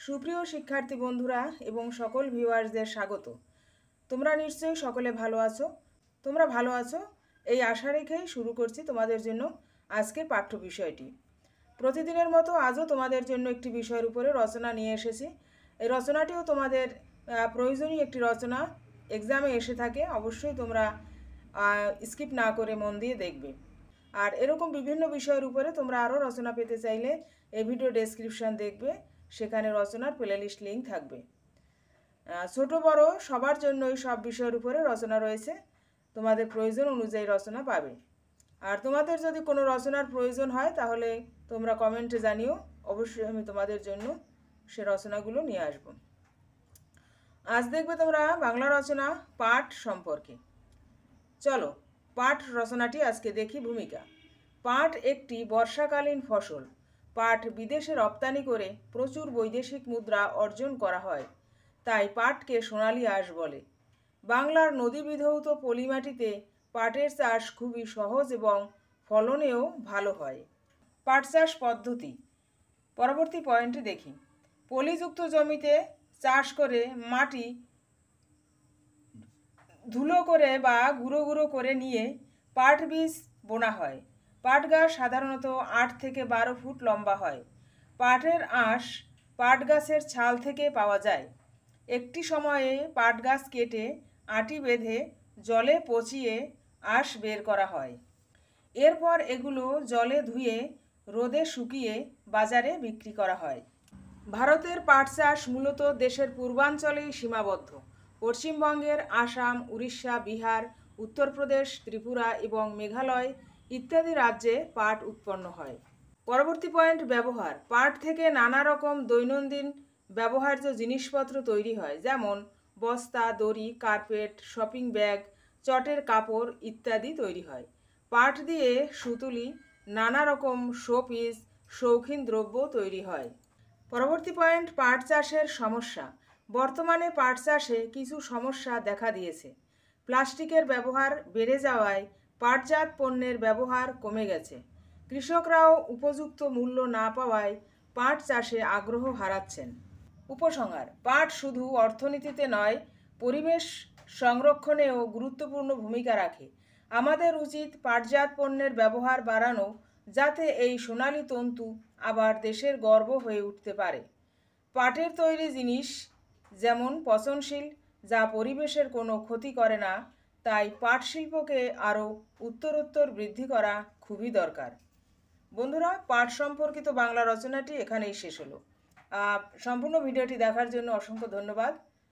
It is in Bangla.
সুপ্রিয় শিক্ষার্থী বন্ধুরা এবং সকল ভিউয়ার্সদের স্বাগত। তোমরা নিশ্চয়ই সকলে ভালো আছো। তোমরা ভালো আছো এই আশা রেখেই শুরু করছি তোমাদের জন্য আজকের পাঠ্য বিষয়টি। প্রতিদিনের মতো আজও তোমাদের জন্য একটি বিষয়ের উপরে রচনা নিয়ে এসেছি। এই রচনাটিও তোমাদের প্রয়োজনীয় একটি রচনা, এক্সামে এসে থাকে। অবশ্যই তোমরা স্কিপ না করে মন দিয়ে দেখবে। আর এরকম বিভিন্ন বিষয়ের উপরে তোমরা আরও রচনা পেতে চাইলে এই ভিডিও ডেসক্রিপশান দেখবে, সেখানে রচনার প্লেলিস্ট লিঙ্ক থাকবে। ছোট বড় সবার জন্যই সব বিষয়ের উপরে রচনা রয়েছে, তোমাদের প্রয়োজন অনুযায়ী রচনা পাবে। আর তোমাদের যদি কোনো রচনার প্রয়োজন হয় তাহলে তোমরা কমেন্টে জানিও, অবশ্যই আমি তোমাদের জন্য সে রচনাগুলো নিয়ে আসব। আজ দেখবে তোমরা বাংলা রচনা পাঠ সম্পর্কে। চলো পাঠ রচনাটি আজকে দেখি। ভূমিকা: পাট একটি বর্ষাকালীন ফসল। পাট বিদেশে রপ্তানি করে প্রচুর বৈদেশিক মুদ্রা অর্জন করা হয়, তাই পাটকে সোনালী আঁশ বলে। বাংলার নদীবিধৌত পলিমাটিতে পাটের চাষ খুবই সহজ এবং ফলনেও ভালো হয়। পাট চাষ পদ্ধতি পরবর্তী পয়েন্টে দেখি। পলিযুক্ত জমিতে চাষ করে মাটি ধুলো করে বা গুঁড়ো গুঁড়ো করে নিয়ে পাট বীজ বোনা হয়। পাট গাছ সাধারণত 8 থেকে 12 ফুট লম্বা হয়। পাটের আঁশ পাট গাছের ছাল থেকে পাওয়া যায়। একটি সময়ে পাট গাছ কেটে আটি বেঁধে জলে পচিয়ে আঁশ বের করা হয়। এরপর এগুলো জলে ধুয়ে রোদে শুকিয়ে বাজারে বিক্রি করা হয়। ভারতের পাট চাষ মূলত দেশের পূর্বাঞ্চলেই সীমাবদ্ধ। পশ্চিমবঙ্গের আসাম, উড়িষ্যা, বিহার, উত্তরপ্রদেশ, ত্রিপুরা এবং মেঘালয় ইত্যাদি রাজ্যে পাট উৎপন্ন হয়। পরবর্তী পয়েন্ট: ব্যবহার। পাট থেকে নানা রকম দৈনন্দিন ব্যবহার্য জিনিসপত্র তৈরি হয়, যেমন বস্তা, দড়ি, কার্পেট, শপিং ব্যাগ, চটের কাপড় ইত্যাদি তৈরি হয়। পাট দিয়ে সুতুলি, নানা রকম শোপিস, শৌখিন দ্রব্য তৈরি হয়। পরবর্তী পয়েন্ট: পাট চাষের সমস্যা। বর্তমানে পাট চাষে কিছু সমস্যা দেখা দিয়েছে। প্লাস্টিকের ব্যবহার বেড়ে যাওয়ায় পাটজাত পণ্যের ব্যবহার কমে গেছে। কৃষকরাও উপযুক্ত মূল্য না পাওয়ায় পাট চাষে আগ্রহ হারাচ্ছেন। উপসংহার: পাট শুধু অর্থনীতিতে নয়, পরিবেশ সংরক্ষণেও গুরুত্বপূর্ণ ভূমিকা রাখে। আমাদের উচিত পাটজাত পণ্যের ব্যবহার বাড়ানো, যাতে এই সোনালী তন্তু আবার দেশের গর্ব হয়ে উঠতে পারে। পাটের তৈরি জিনিস যেমন পচনশীল, যা পরিবেশের কোনো ক্ষতি করে না, তাই পাট শিল্পকে আরও উত্তরোত্তর বৃদ্ধি করা খুবই দরকার। বন্ধুরা, পাট সম্পর্কিত বাংলা রচনাটি এখানেই শেষ হলো। সম্পূর্ণ ভিডিওটি দেখার জন্য অসংখ্য ধন্যবাদ।